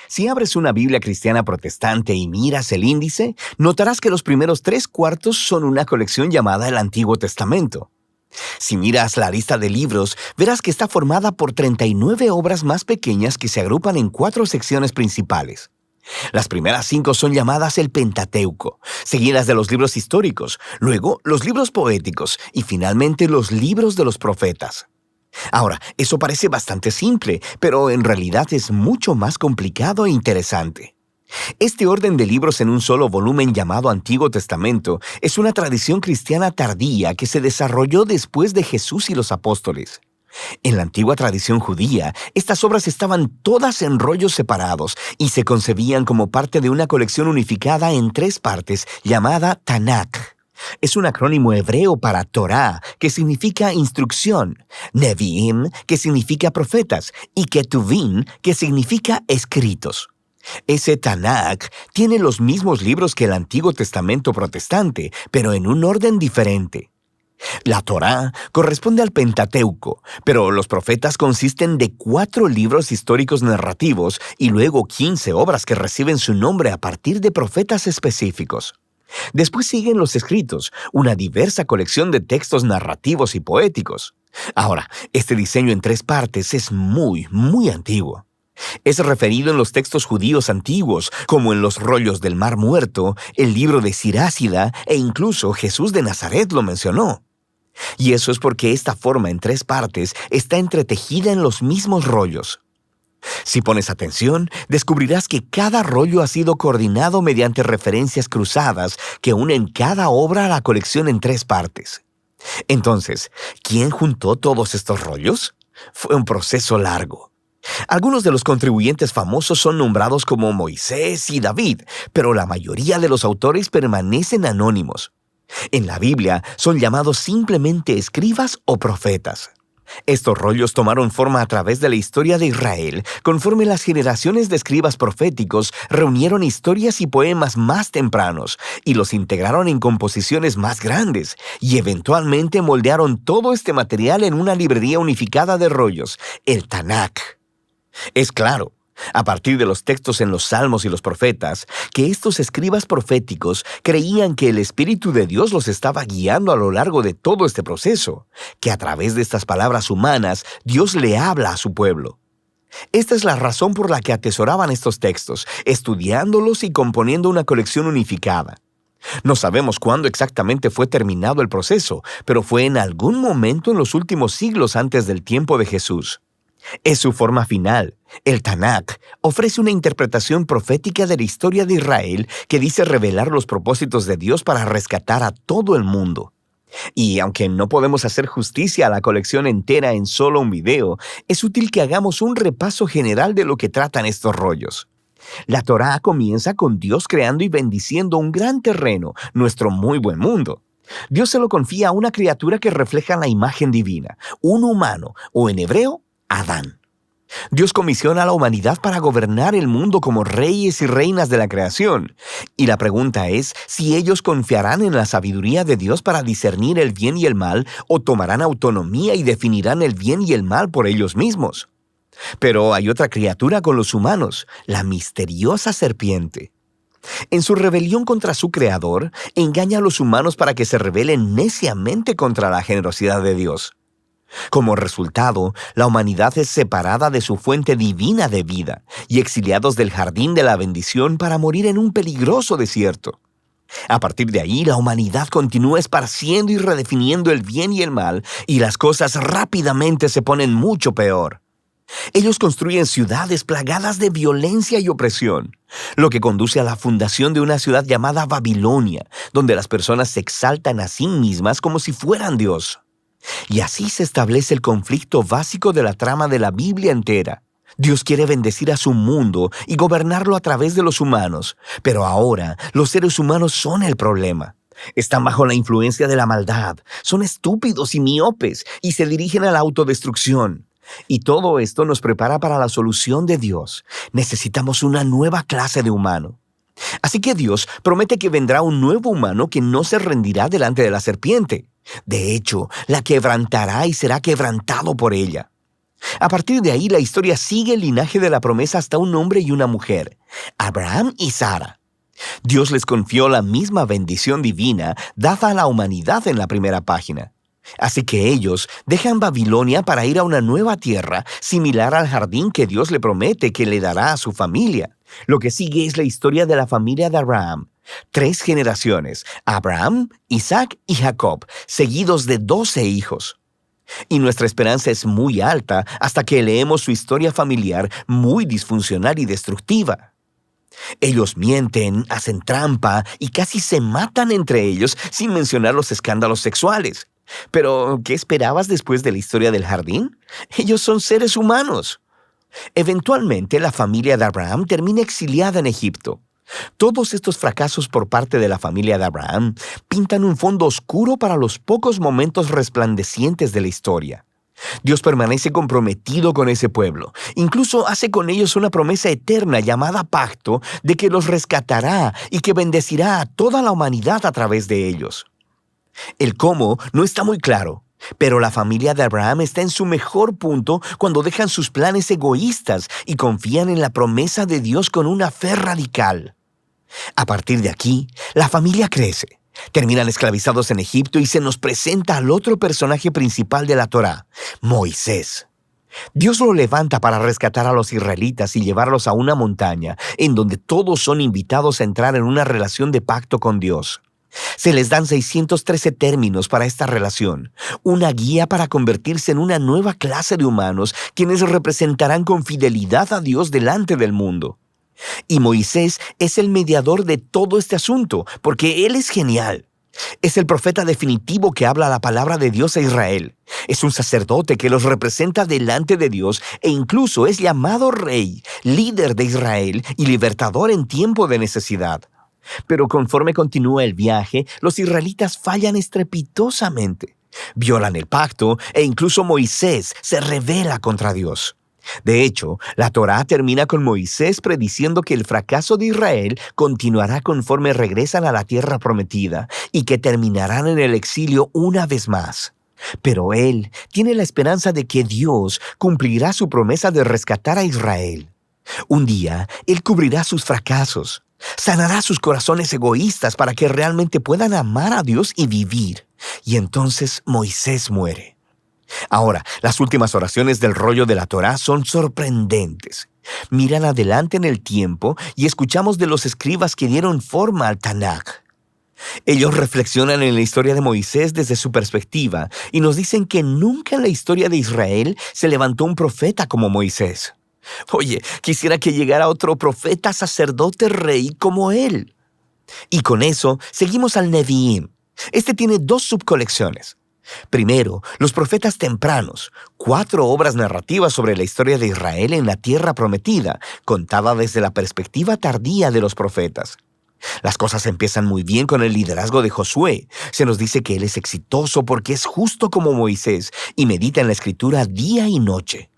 Si abres una Biblia cristiana protestante y miras el índice, notarás que los primeros 3/4 son una colección llamada el Antiguo Testamento. Si miras la lista de libros, verás que está formada por 39 obras más pequeñas que se agrupan en 4 secciones principales. Las primeras 5 son llamadas el Pentateuco, seguidas de los libros históricos, luego los libros poéticos y finalmente los libros de los profetas. Ahora, eso parece bastante simple, pero en realidad es mucho más complicado e interesante. Este orden de libros en un solo volumen llamado Antiguo Testamento es una tradición cristiana tardía que se desarrolló después de Jesús y los apóstoles. En la antigua tradición judía, estas obras estaban todas en rollos separados y se concebían como parte de una colección unificada en 3 partes llamada Tanakh. Es un acrónimo hebreo para Torá, que significa instrucción, Nevi'im, que significa profetas, y Ketuvim, que significa escritos. Ese Tanakh tiene los mismos libros que el Antiguo Testamento protestante, pero en un orden diferente. La Torá corresponde al Pentateuco, pero los profetas consisten de 4 libros históricos narrativos y luego 15 obras que reciben su nombre a partir de profetas específicos. Después siguen los escritos, una diversa colección de textos narrativos y poéticos. Ahora, este diseño en 3 partes es muy antiguo. Es referido en los textos judíos antiguos, como en los rollos del Mar Muerto, el libro de Sirásida e incluso Jesús de Nazaret lo mencionó. Y eso es porque esta forma en 3 partes está entretejida en los mismos rollos. Si pones atención, descubrirás que cada rollo ha sido coordinado mediante referencias cruzadas que unen cada obra a la colección en 3 partes. Entonces, ¿quién juntó todos estos rollos? Fue un proceso largo. Algunos de los contribuyentes famosos son nombrados como Moisés y David, pero la mayoría de los autores permanecen anónimos. En la Biblia son llamados simplemente escribas o profetas. Estos rollos tomaron forma a través de la historia de Israel, conforme las generaciones de escribas proféticos reunieron historias y poemas más tempranos y los integraron en composiciones más grandes, y eventualmente moldearon todo este material en una librería unificada de rollos, el Tanakh. Es claro, a partir de los textos en los Salmos y los Profetas, que estos escribas proféticos creían que el Espíritu de Dios los estaba guiando a lo largo de todo este proceso, que a través de estas palabras humanas Dios le habla a su pueblo. Esta es la razón por la que atesoraban estos textos, estudiándolos y componiendo una colección unificada. No sabemos cuándo exactamente fue terminado el proceso, pero fue en algún momento en los últimos siglos antes del tiempo de Jesús. Es su forma final. El Tanakh ofrece una interpretación profética de la historia de Israel que dice revelar los propósitos de Dios para rescatar a todo el mundo. Y aunque no podemos hacer justicia a la colección entera en solo un video, es útil que hagamos un repaso general de lo que tratan estos rollos. La Torá comienza con Dios creando y bendiciendo un gran terreno, nuestro muy buen mundo. Dios se lo confía a una criatura que refleja la imagen divina, un humano, o en hebreo, Adán. Dios comisiona a la humanidad para gobernar el mundo como reyes y reinas de la creación. Y la pregunta es si ellos confiarán en la sabiduría de Dios para discernir el bien y el mal, o tomarán autonomía y definirán el bien y el mal por ellos mismos. Pero hay otra criatura con los humanos, la misteriosa serpiente. En su rebelión contra su creador, engaña a los humanos para que se rebelen neciamente contra la generosidad de Dios. Como resultado, la humanidad es separada de su fuente divina de vida y exiliados del jardín de la bendición para morir en un peligroso desierto. A partir de ahí, la humanidad continúa esparciendo y redefiniendo el bien y el mal, y las cosas rápidamente se ponen mucho peor. Ellos construyen ciudades plagadas de violencia y opresión, lo que conduce a la fundación de una ciudad llamada Babilonia, donde las personas se exaltan a sí mismas como si fueran Dios. Y así se establece el conflicto básico de la trama de la Biblia entera. Dios quiere bendecir a su mundo y gobernarlo a través de los humanos, pero ahora los seres humanos son el problema. Están bajo la influencia de la maldad, son estúpidos y miopes y se dirigen a la autodestrucción. Y todo esto nos prepara para la solución de Dios. Necesitamos una nueva clase de humano. Así que Dios promete que vendrá un nuevo humano que no se rendirá delante de la serpiente. De hecho, la quebrantará y será quebrantado por ella. A partir de ahí, la historia sigue el linaje de la promesa hasta un hombre y una mujer, Abraham y Sara. Dios les confió la misma bendición divina dada a la humanidad en la primera página. Así que ellos dejan Babilonia para ir a una nueva tierra, similar al jardín que Dios le promete que le dará a su familia. Lo que sigue es la historia de la familia de Abraham. 3 generaciones, Abraham, Isaac y Jacob, seguidos de 12 hijos. Y nuestra esperanza es muy alta hasta que leemos su historia familiar muy disfuncional y destructiva. Ellos mienten, hacen trampa y casi se matan entre ellos, sin mencionar los escándalos sexuales. Pero, ¿qué esperabas después de la historia del jardín? Ellos son seres humanos. Eventualmente, la familia de Abraham termina exiliada en Egipto. Todos estos fracasos por parte de la familia de Abraham pintan un fondo oscuro para los pocos momentos resplandecientes de la historia. Dios permanece comprometido con ese pueblo. Incluso hace con ellos una promesa eterna llamada pacto de que los rescatará y que bendecirá a toda la humanidad a través de ellos. El cómo no está muy claro, pero la familia de Abraham está en su mejor punto cuando dejan sus planes egoístas y confían en la promesa de Dios con una fe radical. A partir de aquí, la familia crece. Terminan esclavizados en Egipto y se nos presenta al otro personaje principal de la Torá, Moisés. Dios lo levanta para rescatar a los israelitas y llevarlos a una montaña en donde todos son invitados a entrar en una relación de pacto con Dios. Se les dan 613 términos para esta relación, una guía para convertirse en una nueva clase de humanos quienes representarán con fidelidad a Dios delante del mundo. Y Moisés es el mediador de todo este asunto, porque él es genial. Es el profeta definitivo que habla la palabra de Dios a Israel. Es un sacerdote que los representa delante de Dios e incluso es llamado rey, líder de Israel y libertador en tiempo de necesidad. Pero conforme continúa el viaje, los israelitas fallan estrepitosamente. Violan el pacto e incluso Moisés se rebela contra Dios. De hecho, la Torá termina con Moisés prediciendo que el fracaso de Israel continuará conforme regresan a la tierra prometida y que terminarán en el exilio una vez más. Pero él tiene la esperanza de que Dios cumplirá su promesa de rescatar a Israel. Un día, él cubrirá sus fracasos, sanará sus corazones egoístas para que realmente puedan amar a Dios y vivir. Y entonces Moisés muere. Ahora, las últimas oraciones del rollo de la Torá son sorprendentes. Miran adelante en el tiempo y escuchamos de los escribas que dieron forma al Tanaj. Ellos reflexionan en la historia de Moisés desde su perspectiva y nos dicen que nunca en la historia de Israel se levantó un profeta como Moisés. Oye, quisiera que llegara otro profeta, sacerdote, rey como él. Y con eso seguimos al Nevi'im. Este tiene 2 subcolecciones. Primero, los profetas tempranos, 4 obras narrativas sobre la historia de Israel en la tierra prometida, contada desde la perspectiva tardía de los profetas. Las cosas empiezan muy bien con el liderazgo de Josué. Se nos dice que él es exitoso porque es justo como Moisés y medita en la escritura día y noche.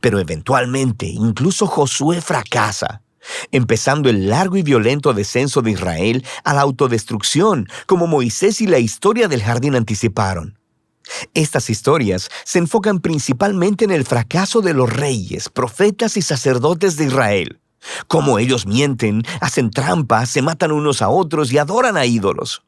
Pero eventualmente, incluso Josué fracasa, empezando el largo y violento descenso de Israel a la autodestrucción, como Moisés y la historia del jardín anticiparon. Estas historias se enfocan principalmente en el fracaso de los reyes, profetas y sacerdotes de Israel. Cómo ellos mienten, hacen trampas, se matan unos a otros y adoran a ídolos.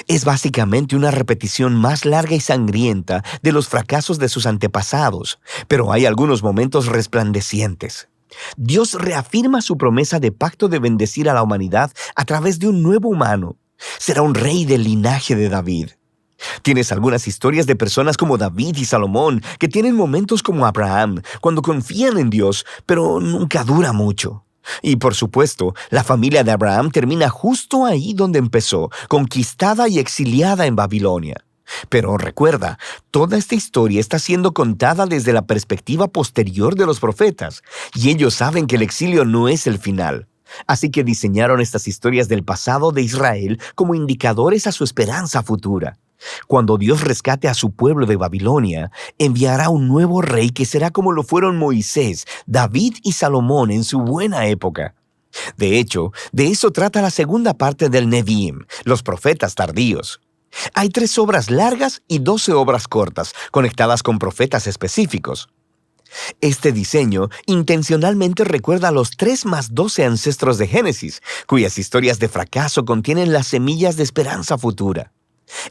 Es básicamente una repetición más larga y sangrienta de los fracasos de sus antepasados, pero hay algunos momentos resplandecientes. Dios reafirma su promesa de pacto de bendecir a la humanidad a través de un nuevo humano. Será un rey del linaje de David. Tienes algunas historias de personas como David y Salomón que tienen momentos como Abraham, cuando confían en Dios, pero nunca dura mucho. Y por supuesto, la familia de Abraham termina justo ahí donde empezó, conquistada y exiliada en Babilonia. Pero recuerda, toda esta historia está siendo contada desde la perspectiva posterior de los profetas, y ellos saben que el exilio no es el final. Así que diseñaron estas historias del pasado de Israel como indicadores a su esperanza futura. Cuando Dios rescate a su pueblo de Babilonia, enviará un nuevo rey que será como lo fueron Moisés, David y Salomón en su buena época. De hecho, de eso trata la segunda parte del Nevi'im, los profetas tardíos. Hay 3 obras largas y 12 obras cortas, conectadas con profetas específicos. Este diseño intencionalmente recuerda a los 3 más 12 ancestros de Génesis, cuyas historias de fracaso contienen las semillas de esperanza futura.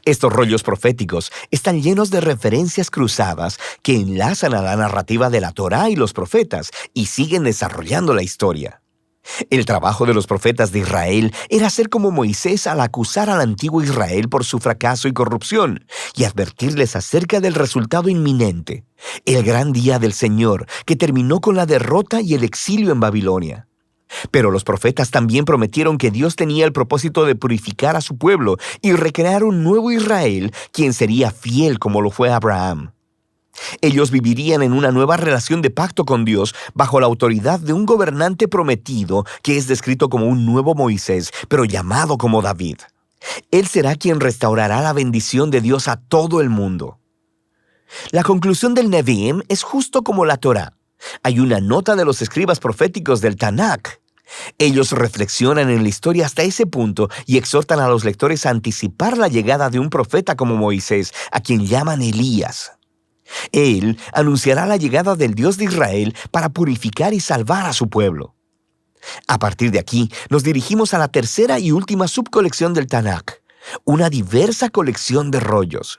Estos rollos proféticos están llenos de referencias cruzadas que enlazan a la narrativa de la Torá y los profetas y siguen desarrollando la historia. El trabajo de los profetas de Israel era ser como Moisés al acusar al antiguo Israel por su fracaso y corrupción y advertirles acerca del resultado inminente, el gran día del Señor que terminó con la derrota y el exilio en Babilonia. Pero los profetas también prometieron que Dios tenía el propósito de purificar a su pueblo y recrear un nuevo Israel, quien sería fiel como lo fue Abraham. Ellos vivirían en una nueva relación de pacto con Dios bajo la autoridad de un gobernante prometido que es descrito como un nuevo Moisés, pero llamado como David. Él será quien restaurará la bendición de Dios a todo el mundo. La conclusión del Nevi'im es justo como la Torá. Hay una nota de los escribas proféticos del Tanakh. Ellos reflexionan en la historia hasta ese punto y exhortan a los lectores a anticipar la llegada de un profeta como Moisés, a quien llaman Elías. Él anunciará la llegada del Dios de Israel para purificar y salvar a su pueblo. A partir de aquí, nos dirigimos a la tercera y última subcolección del Tanakh, una diversa colección de rollos.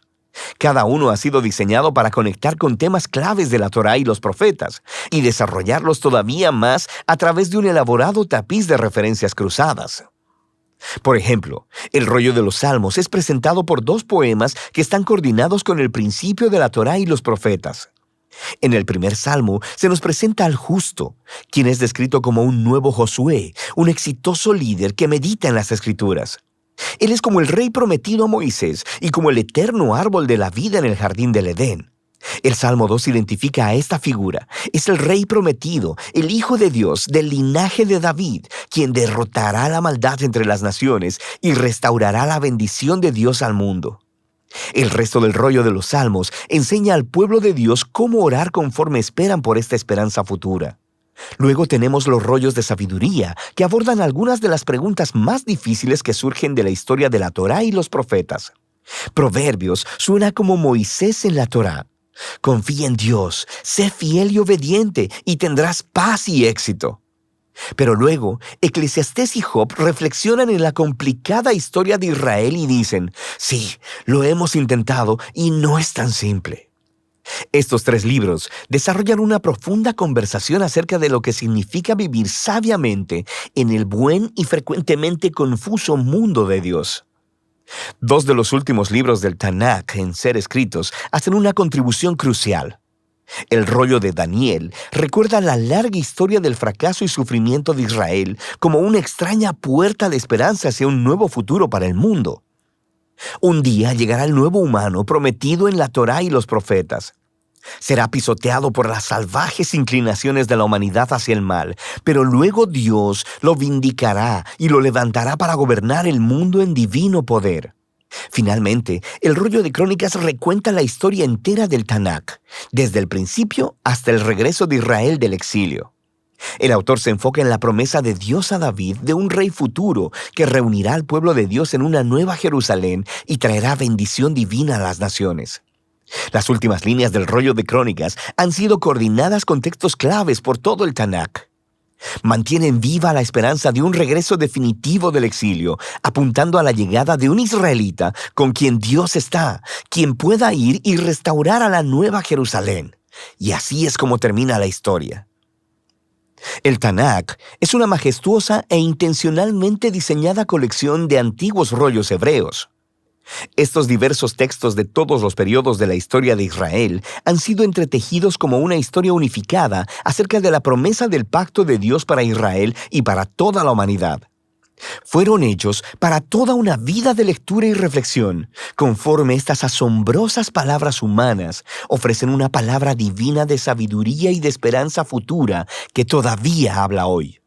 Cada uno ha sido diseñado para conectar con temas claves de la Torá y los profetas, y desarrollarlos todavía más a través de un elaborado tapiz de referencias cruzadas. Por ejemplo, el rollo de los Salmos es presentado por 2 poemas que están coordinados con el principio de la Torá y los profetas. En el primer salmo se nos presenta al justo, quien es descrito como un nuevo Josué, un exitoso líder que medita en las Escrituras. Él es como el rey prometido a Moisés y como el eterno árbol de la vida en el jardín del Edén. El Salmo 2 identifica a esta figura. Es el rey prometido, el Hijo de Dios, del linaje de David, quien derrotará la maldad entre las naciones y restaurará la bendición de Dios al mundo. El resto del rollo de los Salmos enseña al pueblo de Dios cómo orar conforme esperan por esta esperanza futura. Luego tenemos los rollos de sabiduría, que abordan algunas de las preguntas más difíciles que surgen de la historia de la Torá y los profetas. Proverbios suena como Moisés en la Torá. Confía en Dios, sé fiel y obediente, y tendrás paz y éxito. Pero luego, Eclesiastés y Job reflexionan en la complicada historia de Israel y dicen, sí, lo hemos intentado y no es tan simple. Estos 3 libros desarrollan una profunda conversación acerca de lo que significa vivir sabiamente en el buen y frecuentemente confuso mundo de Dios. 2 de los últimos libros del Tanakh en ser escritos hacen una contribución crucial. El rollo de Daniel recuerda la larga historia del fracaso y sufrimiento de Israel como una extraña puerta de esperanza hacia un nuevo futuro para el mundo. Un día llegará el nuevo humano prometido en la Torá y los profetas. Será pisoteado por las salvajes inclinaciones de la humanidad hacia el mal, pero luego Dios lo vindicará y lo levantará para gobernar el mundo en divino poder. Finalmente, el rollo de Crónicas recuenta la historia entera del Tanakh, desde el principio hasta el regreso de Israel del exilio. El autor se enfoca en la promesa de Dios a David de un rey futuro que reunirá al pueblo de Dios en una nueva Jerusalén y traerá bendición divina a las naciones. Las últimas líneas del rollo de Crónicas han sido coordinadas con textos claves por todo el Tanakh. Mantienen viva la esperanza de un regreso definitivo del exilio, apuntando a la llegada de un israelita con quien Dios está, quien pueda ir y restaurar a la nueva Jerusalén. Y así es como termina la historia. El Tanakh es una majestuosa e intencionalmente diseñada colección de antiguos rollos hebreos. Estos diversos textos de todos los periodos de la historia de Israel han sido entretejidos como una historia unificada acerca de la promesa del pacto de Dios para Israel y para toda la humanidad. Fueron hechos para toda una vida de lectura y reflexión, conforme estas asombrosas palabras humanas ofrecen una palabra divina de sabiduría y de esperanza futura que todavía habla hoy.